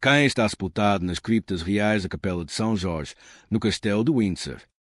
Caim está sepultado nas criptas reais da Capela de São Jorge, no Castelo de Windsor.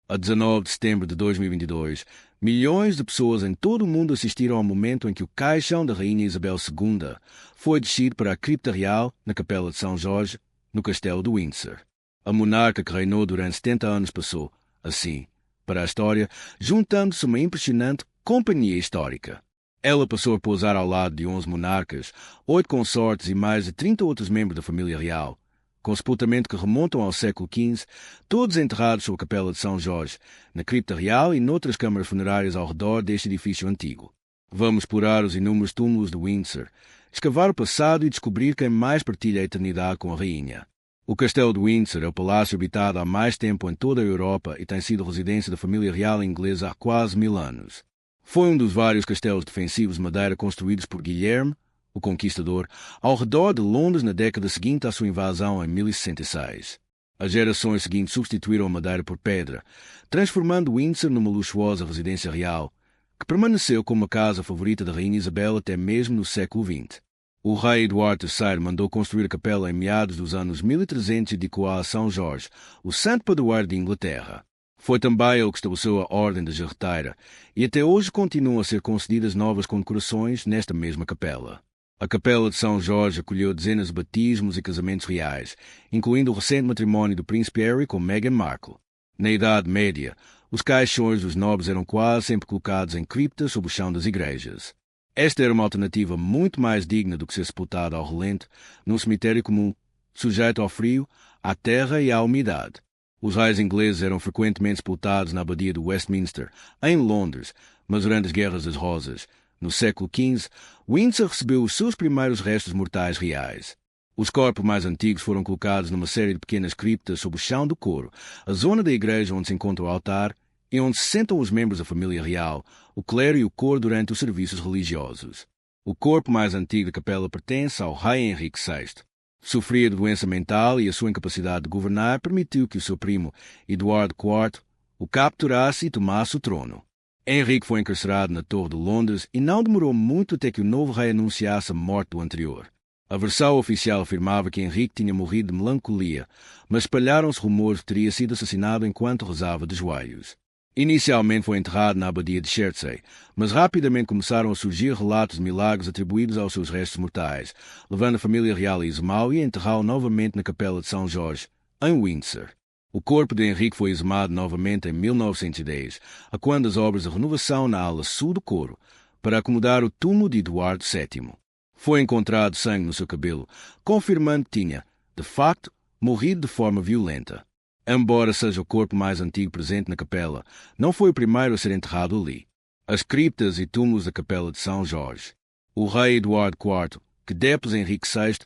A 19 de setembro de 2022, milhões de pessoas em todo o mundo assistiram ao momento em que o caixão da Rainha Isabel II foi descido para a cripta real na Capela de São Jorge, no Castelo de Windsor. A monarca que reinou durante 70 anos passou, assim, para a história, juntando-se uma impressionante companhia histórica. Ela passou a pousar ao lado de 11 monarcas, 8 consortes e mais de 30 outros membros da família real, com sepultamento que remontam ao século XV, todos enterrados sob a Capela de São Jorge, na cripta real e noutras câmaras funerárias ao redor deste edifício antigo. Vamos explorar os inúmeros túmulos de Windsor, escavar o passado e descobrir quem mais partilha a eternidade com a rainha. O Castelo de Windsor é o palácio habitado há mais tempo em toda a Europa e tem sido residência da família real inglesa há quase 1000 anos. Foi um dos vários castelos defensivos de madeira construídos por Guilherme, o Conquistador, ao redor de Londres na década seguinte à sua invasão em 1066. As gerações seguintes substituíram a madeira por pedra, transformando Windsor numa luxuosa residência real, que permaneceu como a casa favorita da Rainha Isabel até mesmo no século XX. O rei Eduardo III mandou construir a capela em meados dos anos 1300 e dedicou-a a São Jorge, o santo padroeiro de Inglaterra. Foi também ele que estabeleceu a Ordem da Jarreteira, e até hoje continuam a ser concedidas novas condecorações nesta mesma capela. A Capela de São Jorge acolheu dezenas de batismos e casamentos reais, incluindo o recente matrimónio do príncipe Harry com Meghan Markle. Na Idade Média, os caixões dos nobres eram quase sempre colocados em criptas sob o chão das igrejas. Esta era uma alternativa muito mais digna do que ser sepultado ao relento, num cemitério comum, sujeito ao frio, à terra e à umidade. Os reis ingleses eram frequentemente sepultados na abadia de Westminster, em Londres, mas durante as Guerras das Rosas, no século XV, Windsor recebeu os seus primeiros restos mortais reais. Os corpos mais antigos foram colocados numa série de pequenas criptas sob o chão do coro, a zona da igreja onde se encontra o altar e onde se sentam os membros da família real, o clero e o coro durante os serviços religiosos. O corpo mais antigo da capela pertence ao rei Henrique VI. Sofria de doença mental e a sua incapacidade de governar permitiu que o seu primo, Eduardo IV, o capturasse e tomasse o trono. Henrique foi encarcerado na Torre de Londres e não demorou muito até que o novo rei anunciasse a morte do anterior. A versão oficial afirmava que Henrique tinha morrido de melancolia, mas espalharam-se rumores que teria sido assassinado enquanto rezava de joelhos. Inicialmente foi enterrado na abadia de Chertsey, mas rapidamente começaram a surgir relatos de milagres atribuídos aos seus restos mortais, levando a família real a exumá-lo e a enterrá-lo novamente na Capela de São Jorge, em Windsor. O corpo de Henrique foi exumado novamente em 1910, a quando as obras de renovação na ala sul do coro, para acomodar o túmulo de Eduardo VII. Foi encontrado sangue no seu cabelo, confirmando que tinha, de facto, morrido de forma violenta. Embora seja o corpo mais antigo presente na capela, não foi o primeiro a ser enterrado ali. As criptas e túmulos da Capela de São Jorge. O rei Eduardo IV, que depôs Henrique VI,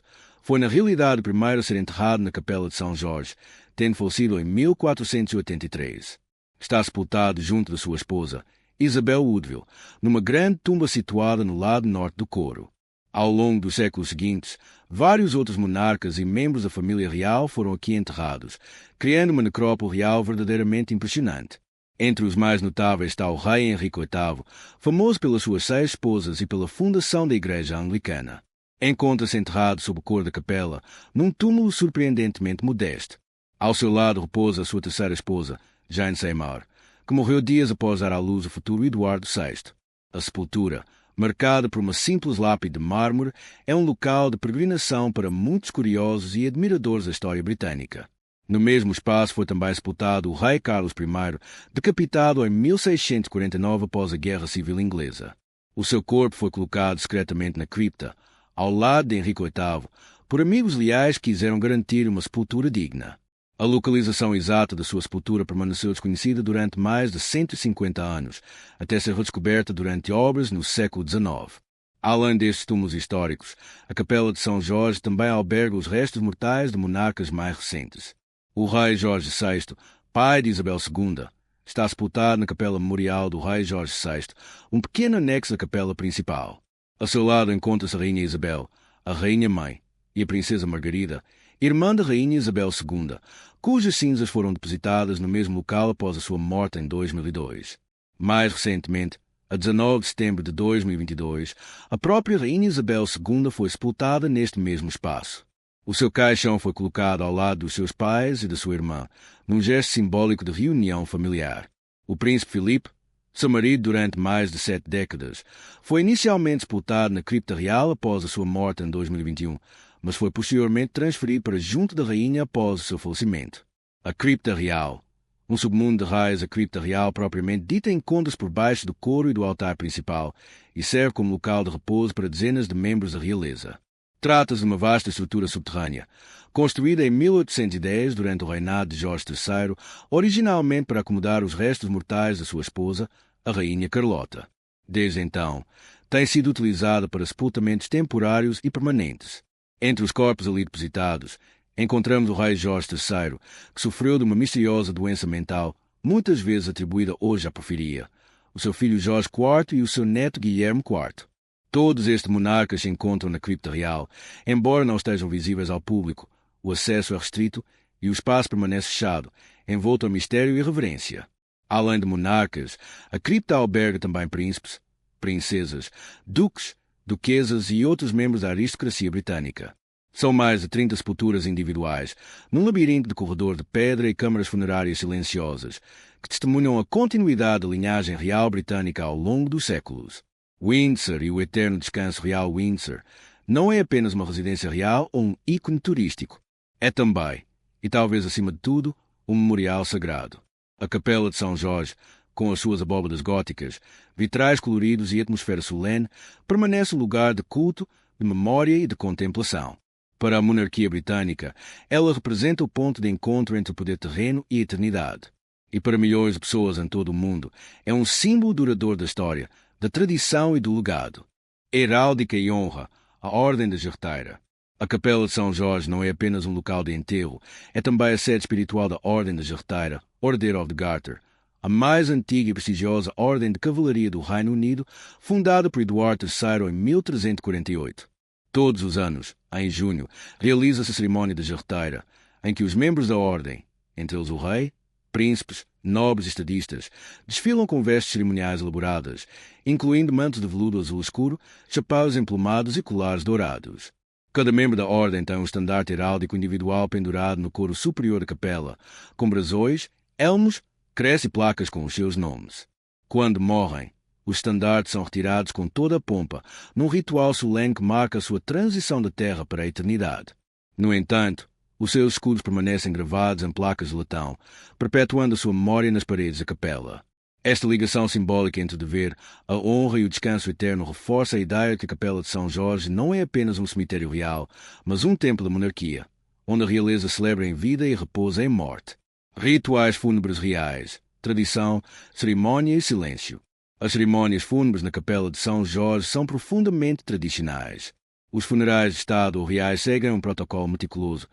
foi na realidade o primeiro a ser enterrado na Capela de São Jorge, tendo falecido em 1483. Está sepultado junto de sua esposa, Isabel Woodville, numa grande tumba situada no lado norte do coro. Ao longo dos séculos seguintes, vários outros monarcas e membros da família real foram aqui enterrados, criando uma necrópole real verdadeiramente impressionante. Entre os mais notáveis está o rei Henrique VIII, famoso pelas suas 6 esposas e pela fundação da Igreja Anglicana. Encontra-se enterrado sob o coro da capela, num túmulo surpreendentemente modesto. Ao seu lado repousa a sua terceira esposa, Jane Seymour, que morreu dias após dar à luz o futuro Eduardo VI. A sepultura, marcada por uma simples lápide de mármore, é um local de peregrinação para muitos curiosos e admiradores da história britânica. No mesmo espaço foi também sepultado o rei Carlos I, decapitado em 1649 após a Guerra Civil Inglesa. O seu corpo foi colocado secretamente na cripta, ao lado de Henrique VIII, por amigos leais que quiseram garantir uma sepultura digna. A localização exata da sua sepultura permaneceu desconhecida durante mais de 150 anos, até ser redescoberta durante obras no século XIX. Além destes túmulos históricos, a Capela de São Jorge também alberga os restos mortais de monarcas mais recentes. O rei Jorge VI, pai de Isabel II, está sepultado na Capela Memorial do rei Jorge VI, um pequeno anexo da capela principal. A seu lado encontra-se a Rainha Isabel, a Rainha-Mãe, e a Princesa Margarida, irmã da Rainha Isabel II, cujas cinzas foram depositadas no mesmo local após a sua morte em 2002. Mais recentemente, a 19 de setembro de 2022, a própria Rainha Isabel II foi sepultada neste mesmo espaço. O seu caixão foi colocado ao lado dos seus pais e da sua irmã, num gesto simbólico de reunião familiar. O príncipe Filipe, seu marido durante mais de 7 décadas, foi inicialmente sepultado na cripta real após a sua morte em 2021, mas foi posteriormente transferido para junto da rainha após o seu falecimento. A cripta real. Um submundo de raios, a cripta real propriamente dita, encontra-se por baixo do coro e do altar principal e serve como local de repouso para dezenas de membros da realeza. Trata-se de uma vasta estrutura subterrânea, construída em 1810 durante o reinado de Jorge III, originalmente para acomodar os restos mortais da sua esposa, a Rainha Carlota. Desde então, tem sido utilizada para sepultamentos temporários e permanentes. Entre os corpos ali depositados, encontramos o rei Jorge III, que sofreu de uma misteriosa doença mental, muitas vezes atribuída hoje à porfiria, o seu filho Jorge IV e o seu neto Guilherme IV. Todos estes monarcas se encontram na cripta real, embora não estejam visíveis ao público. O acesso é restrito e o espaço permanece fechado, envolto a mistério e reverência. Além de monarcas, a cripta alberga também príncipes, princesas, duques, duquesas e outros membros da aristocracia britânica. São mais de 30 sepulturas individuais, num labirinto de corredor de pedra e câmaras funerárias silenciosas, que testemunham a continuidade da linhagem real britânica ao longo dos séculos. Windsor e o eterno descanso real Windsor não é apenas uma residência real ou um ícone turístico. É também, e talvez acima de tudo, um memorial sagrado. A Capela de São Jorge, com as suas abóbadas góticas, vitrais coloridos e atmosfera solene, permanece um lugar de culto, de memória e de contemplação. Para a monarquia britânica, ela representa o ponto de encontro entre o poder terreno e a eternidade. E para milhões de pessoas em todo o mundo, é um símbolo duradouro da história, da tradição e do legado. Heráldica e honra, a Ordem da Jarteira. A Capela de São Jorge não é apenas um local de enterro, é também a sede espiritual da Ordem da Jarteira, Order of the Garter, a mais antiga e prestigiosa ordem de cavalaria do Reino Unido, fundada por Eduardo III em 1348. Todos os anos, em junho, realiza-se a cerimónia da Jarteira, em que os membros da ordem, entre eles o rei, príncipes, nobres e estadistas, desfilam com vestes cerimoniais elaboradas, incluindo mantos de veludo azul escuro, chapéus emplumados e colares dourados. Cada membro da ordem tem um estandarte heráldico individual pendurado no coro superior da capela, com brasões, elmos, crests e placas com os seus nomes. Quando morrem, os estandartes são retirados com toda a pompa, num ritual solene que marca a sua transição da terra para a eternidade. No entanto, os seus escudos permanecem gravados em placas de latão, perpetuando a sua memória nas paredes da capela. Esta ligação simbólica entre o dever, a honra e o descanso eterno reforça a ideia de que a Capela de São Jorge não é apenas um cemitério real, mas um templo da monarquia, onde a realeza celebra em vida e repousa em morte. Rituais fúnebres reais, tradição, cerimónia e silêncio. As cerimónias fúnebres na Capela de São Jorge são profundamente tradicionais. Os funerais de Estado ou reais seguem um protocolo meticuloso,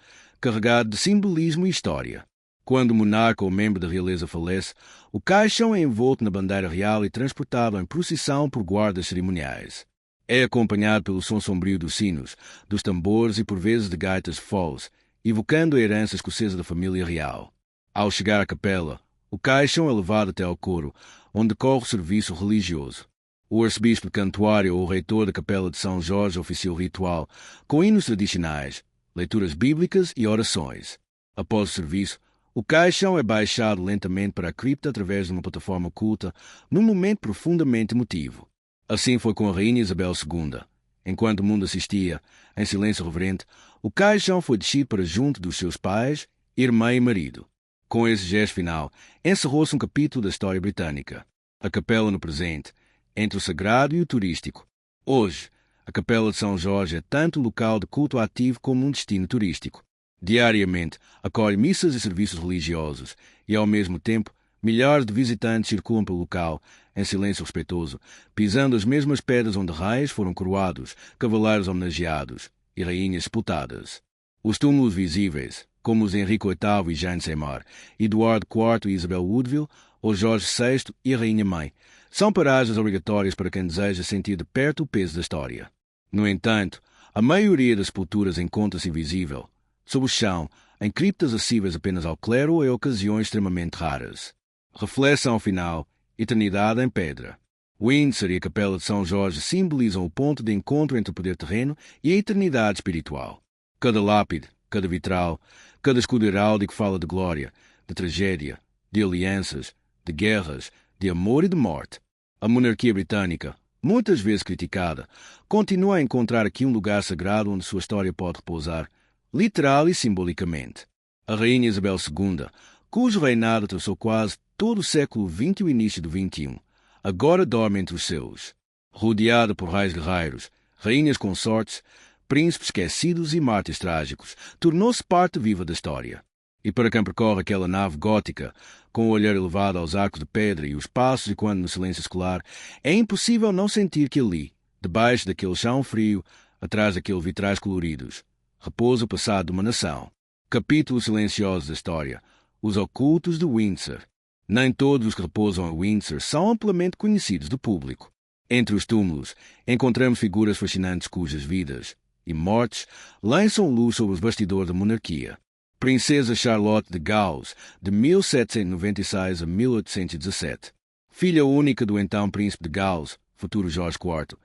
carregado de simbolismo e história. Quando o monarca ou membro da realeza falece, o caixão é envolto na bandeira real e transportado em procissão por guardas cerimoniais. É acompanhado pelo som sombrio dos sinos, dos tambores e por vezes de gaitas de foles, evocando a herança escocesa da família real. Ao chegar à capela, o caixão é levado até ao coro, onde decorre o serviço religioso. O arcebispo de Cantuária ou o reitor da Capela de São Jorge oficia o ritual, com hinos tradicionais, leituras bíblicas e orações. Após o serviço, o caixão é baixado lentamente para a cripta através de uma plataforma oculta, num momento profundamente emotivo. Assim foi com a Rainha Isabel II. Enquanto o mundo assistia, em silêncio reverente, o caixão foi descido para junto dos seus pais, irmã e marido. Com esse gesto final, encerrou-se um capítulo da história britânica. A capela no presente, entre o sagrado e o turístico. Hoje, a Capela de São Jorge é tanto local de culto ativo como um destino turístico. Diariamente, acolhe missas e serviços religiosos e, ao mesmo tempo, milhares de visitantes circulam pelo local, em silêncio respeitoso, pisando as mesmas pedras onde reis foram coroados, cavaleiros homenageados e rainhas sepultadas. Os túmulos visíveis, como os de Henrique VIII e Jane Seymour, Eduardo IV e Isabel Woodville, ou Jorge VI e a Rainha Mãe, são paragens obrigatórias para quem deseja sentir de perto o peso da história. No entanto, a maioria das sepulturas encontra-se invisível, sob o chão, em criptas acessíveis apenas ao clero ou em ocasiões extremamente raras. Reflexão final, eternidade em pedra. Windsor e a Capela de São Jorge simbolizam o ponto de encontro entre o poder terreno e a eternidade espiritual. Cada lápide, cada vitral, cada escudo heráldico fala de glória, de tragédia, de alianças, de guerras, de amor e de morte. A monarquia britânica, muitas vezes criticada, continua a encontrar aqui um lugar sagrado onde sua história pode repousar, literal e simbolicamente. A Rainha Isabel II, cujo reinado atravessou quase todo o século XX e o início do XXI, agora dorme entre os seus. Rodeada por reis guerreiros, rainhas consortes, príncipes esquecidos e mártires trágicos, tornou-se parte viva da história. E para quem percorre aquela nave gótica, com o olhar elevado aos arcos de pedra e os passos ecoando no silêncio escolar, é impossível não sentir que ali, debaixo daquele chão frio, atrás daqueles vitrais coloridos, repousa o passado de uma nação. Capítulos silenciosos da história, os ocultos de Windsor. Nem todos os que repousam em Windsor são amplamente conhecidos do público. Entre os túmulos, encontramos figuras fascinantes cujas vidas e mortes lançam luz sobre os bastidores da monarquia. Princesa Charlotte de Gaules, de 1796 a 1817. Filha única do então príncipe de Gaules, futuro Jorge IV,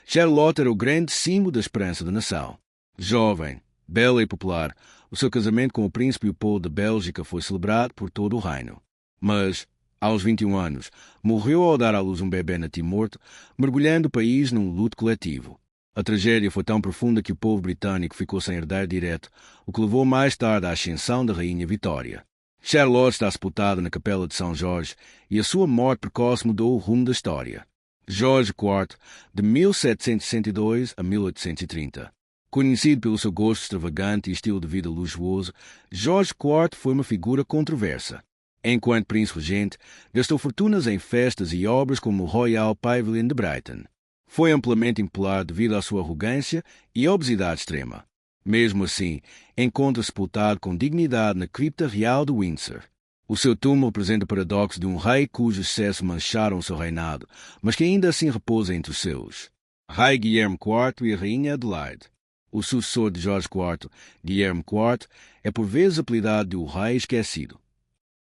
Charlotte era o grande símbolo da esperança da nação. Jovem, bela e popular, o seu casamento com o príncipe Leopoldo da Bélgica foi celebrado por todo o reino. Mas, aos 21 anos, morreu ao dar à luz um bebê natimorto, mergulhando o país num luto coletivo. A tragédia foi tão profunda que o povo britânico ficou sem herdeiro direto, o que levou mais tarde à ascensão da Rainha Vitória. Charlotte está sepultada na Capela de São Jorge e a sua morte precoce mudou o rumo da história. Jorge IV, de 1762 a 1830. Conhecido pelo seu gosto extravagante e estilo de vida luxuoso, Jorge IV foi uma figura controversa. Enquanto príncipe regente, gastou fortunas em festas e obras como o Royal Pavilion de Brighton. Foi amplamente impopular devido à sua arrogância e obesidade extrema. Mesmo assim, encontra-se sepultado com dignidade na cripta real de Windsor. O seu túmulo representa o paradoxo de um rei cujos sucessos mancharam o seu reinado, mas que ainda assim repousa entre os seus. Rei Guilherme IV e a Rainha Adelaide. O sucessor de Jorge IV, Guilherme IV, é por vezes apelidado de o Rei Esquecido.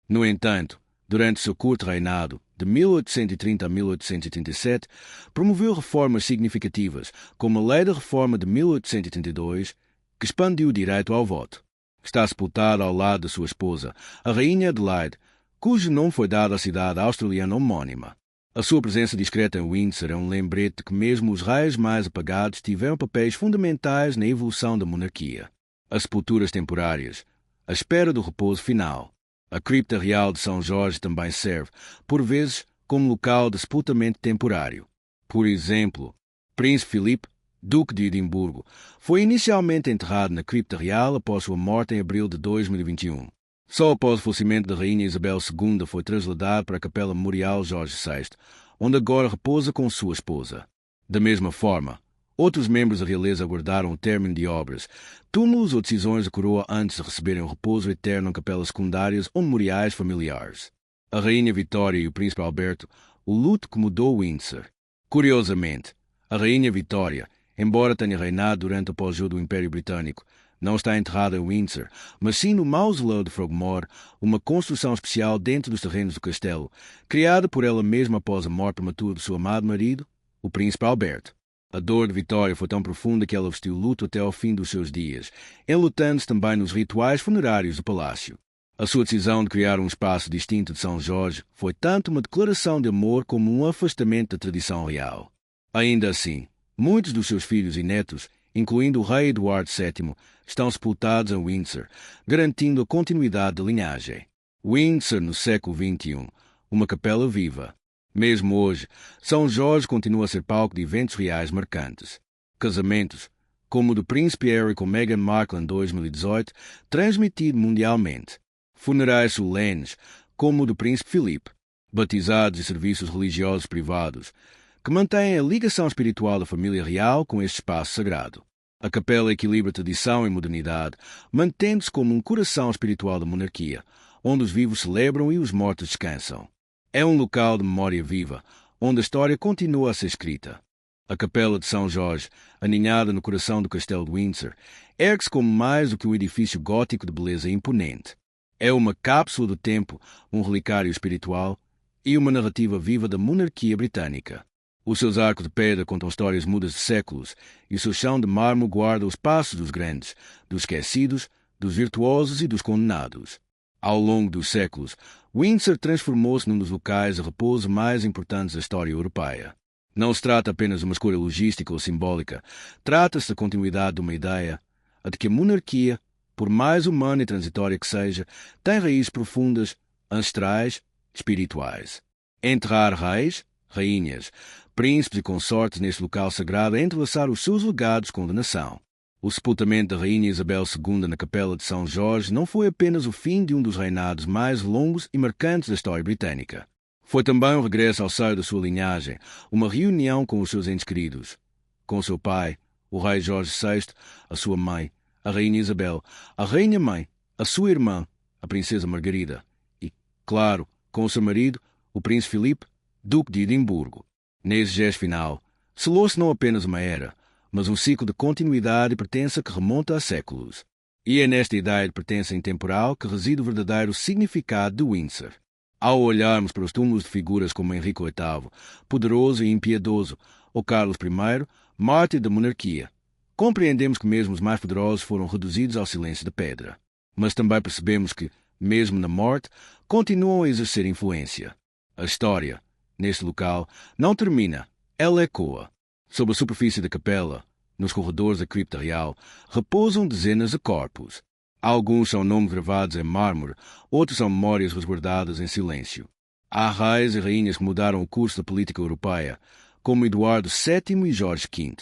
No entanto, durante seu curto reinado, de 1830 a 1837, promoveu reformas significativas, como a Lei da Reforma de 1832, que expandiu o direito ao voto. Está sepultada ao lado de sua esposa, a Rainha Adelaide, cujo nome foi dado à cidade australiana homónima. A sua presença discreta em Windsor é um lembrete de que mesmo os reis mais apagados tiveram papéis fundamentais na evolução da monarquia. As sepulturas temporárias, à espera do repouso final. A cripta real de São Jorge também serve, por vezes, como local de sepultamento temporário. Por exemplo, Príncipe Filipe, Duque de Edimburgo, foi inicialmente enterrado na cripta real após sua morte em abril de 2021. Só após o falecimento da Rainha Isabel II foi trasladado para a Capela Memorial Jorge VI, onde agora repousa com sua esposa. Da mesma forma, outros membros da realeza aguardaram o término de obras, túmulos ou decisões da coroa antes de receberem o repouso eterno em capelas secundárias ou memoriais familiares. A Rainha Vitória e o Príncipe Alberto, o luto que mudou Windsor. Curiosamente, a Rainha Vitória, embora tenha reinado durante o apogeu do Império Britânico, não está enterrada em Windsor, mas sim no mausoléu de Frogmore, uma construção especial dentro dos terrenos do castelo, criada por ela mesma após a morte prematura do seu amado marido, o Príncipe Alberto. A dor de Vitória foi tão profunda que ela vestiu luto até ao fim dos seus dias, enlutando-se também nos rituais funerários do palácio. A sua decisão de criar um espaço distinto de São Jorge foi tanto uma declaração de amor como um afastamento da tradição real. Ainda assim, muitos dos seus filhos e netos, incluindo o rei Eduardo VII, estão sepultados em Windsor, garantindo a continuidade da linhagem. Windsor no século XXI, uma capela viva. Mesmo hoje, São Jorge continua a ser palco de eventos reais marcantes. Casamentos, como o do Príncipe Harry com Meghan Markle em 2018, transmitido mundialmente. Funerais solenes, como o do Príncipe Filipe. Batizados e serviços religiosos privados, que mantêm a ligação espiritual da família real com este espaço sagrado. A capela equilibra tradição e modernidade, mantendo-se como um coração espiritual da monarquia, onde os vivos celebram e os mortos descansam. É um local de memória viva, onde a história continua a ser escrita. A Capela de São Jorge, aninhada no coração do Castelo de Windsor, ergue-se como mais do que um edifício gótico de beleza imponente. É uma cápsula do tempo, um relicário espiritual e uma narrativa viva da monarquia britânica. Os seus arcos de pedra contam histórias mudas de séculos, e o seu chão de mármore guarda os passos dos grandes, dos esquecidos, dos virtuosos e dos condenados. Ao longo dos séculos, Windsor transformou-se num dos locais de repouso mais importantes da história europeia. Não se trata apenas de uma escolha logística ou simbólica, trata-se da continuidade de uma ideia, a de que a monarquia, por mais humana e transitória que seja, tem raízes profundas, ancestrais, espirituais. Enterrar reis, rainhas, príncipes e consortes neste local sagrado é entrelaçar os seus legados com a nação. O sepultamento da Rainha Isabel II na Capela de São Jorge não foi apenas o fim de um dos reinados mais longos e marcantes da história britânica. Foi também um regresso ao seio da sua linhagem, uma reunião com os seus entes queridos, com seu pai, o rei Jorge VI, a sua mãe, a Rainha Isabel, a Rainha-Mãe, a sua irmã, a Princesa Margarida, e, claro, com o seu marido, o Príncipe Filipe, Duque de Edimburgo. Nesse gesto final, selou-se não apenas uma era, mas um ciclo de continuidade e pertença que remonta a séculos. E é nesta ideia de pertença intemporal que reside o verdadeiro significado de Windsor. Ao olharmos para os túmulos de figuras como Henrique VIII, poderoso e impiedoso, ou Carlos I, mártir da monarquia, compreendemos que mesmo os mais poderosos foram reduzidos ao silêncio de pedra. Mas também percebemos que, mesmo na morte, continuam a exercer influência. A história, neste local, não termina, ela ecoa. Sob a superfície da capela, nos corredores da cripta real, repousam dezenas de corpos. Alguns são nomes gravados em mármore, outros são memórias resguardadas em silêncio. Há reis e rainhas que mudaram o curso da política europeia, como Eduardo VII e Jorge V.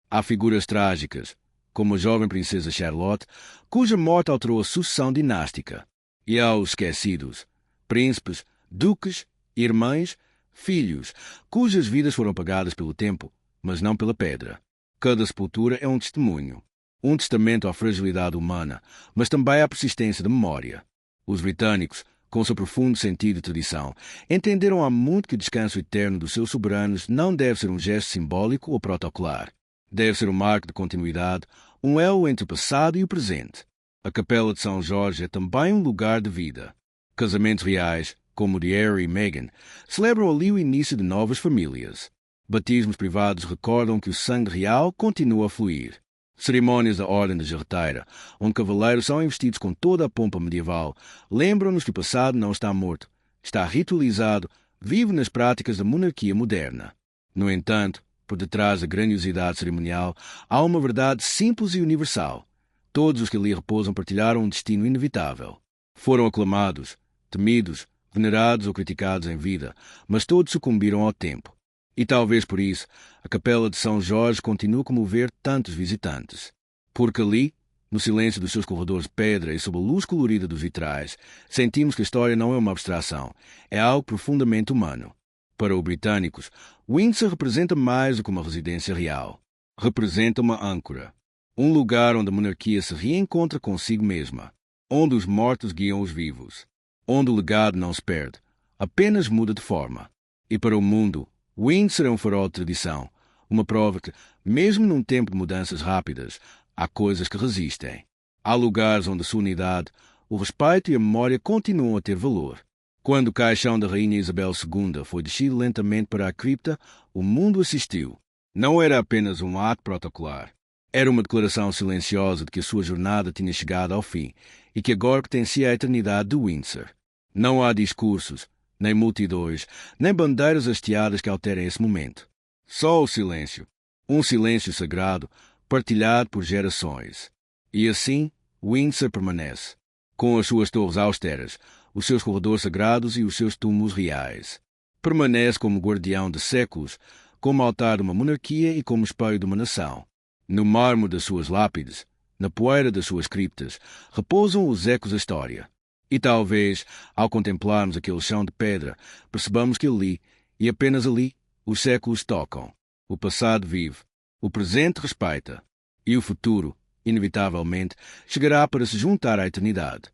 Há figuras trágicas, como a jovem princesa Charlotte, cuja morte alterou a sucessão dinástica. E há os esquecidos, príncipes, duques, irmãs, filhos, cujas vidas foram apagadas pelo tempo, mas não pela pedra. Cada sepultura é um testemunho, um testamento à fragilidade humana, mas também à persistência da memória. Os britânicos, com seu profundo sentido de tradição, entenderam há muito que o descanso eterno dos seus soberanos não deve ser um gesto simbólico ou protocolar. Deve ser um marco de continuidade, um elo entre o passado e o presente. A Capela de São Jorge é também um lugar de vida. Casamentos reais, como o de Harry e Meghan, celebram ali o início de novas famílias. Batismos privados recordam que o sangue real continua a fluir. Cerimônias da Ordem da Jarreteira, onde cavaleiros são investidos com toda a pompa medieval, lembram-nos que o passado não está morto, está ritualizado, vive nas práticas da monarquia moderna. No entanto, por detrás da grandiosidade cerimonial, há uma verdade simples e universal. Todos os que ali repousam partilharam um destino inevitável. Foram aclamados, temidos, venerados ou criticados em vida, mas todos sucumbiram ao tempo. E talvez por isso, a Capela de São Jorge continue a comover tantos visitantes. Porque ali, no silêncio dos seus corredores de pedra e sob a luz colorida dos vitrais, sentimos que a história não é uma abstração, é algo profundamente humano. Para os britânicos, Windsor representa mais do que uma residência real. Representa uma âncora. Um lugar onde a monarquia se reencontra consigo mesma. Onde os mortos guiam os vivos. Onde o legado não se perde, apenas muda de forma. E para o mundo, Windsor é um farol de tradição, uma prova que, mesmo num tempo de mudanças rápidas, há coisas que resistem. Há lugares onde a sua unidade, o respeito e a memória continuam a ter valor. Quando o caixão da Rainha Isabel II foi descido lentamente para a cripta, o mundo assistiu. Não era apenas um ato protocolar. Era uma declaração silenciosa de que a sua jornada tinha chegado ao fim e que agora pertencia à eternidade de Windsor. Não há discursos, nem multidões, nem bandeiras hasteadas que alterem esse momento. Só o silêncio. Um silêncio sagrado, partilhado por gerações. E assim, Windsor permanece, com as suas torres austeras, os seus corredores sagrados e os seus túmulos reais. Permanece como guardião de séculos, como altar de uma monarquia e como espelho de uma nação. No mármore das suas lápides, na poeira das suas criptas, repousam os ecos da história. E talvez, ao contemplarmos aquele chão de pedra, percebamos que ali, e apenas ali, os séculos tocam. O passado vive, o presente respeita, e o futuro, inevitavelmente, chegará para se juntar à eternidade.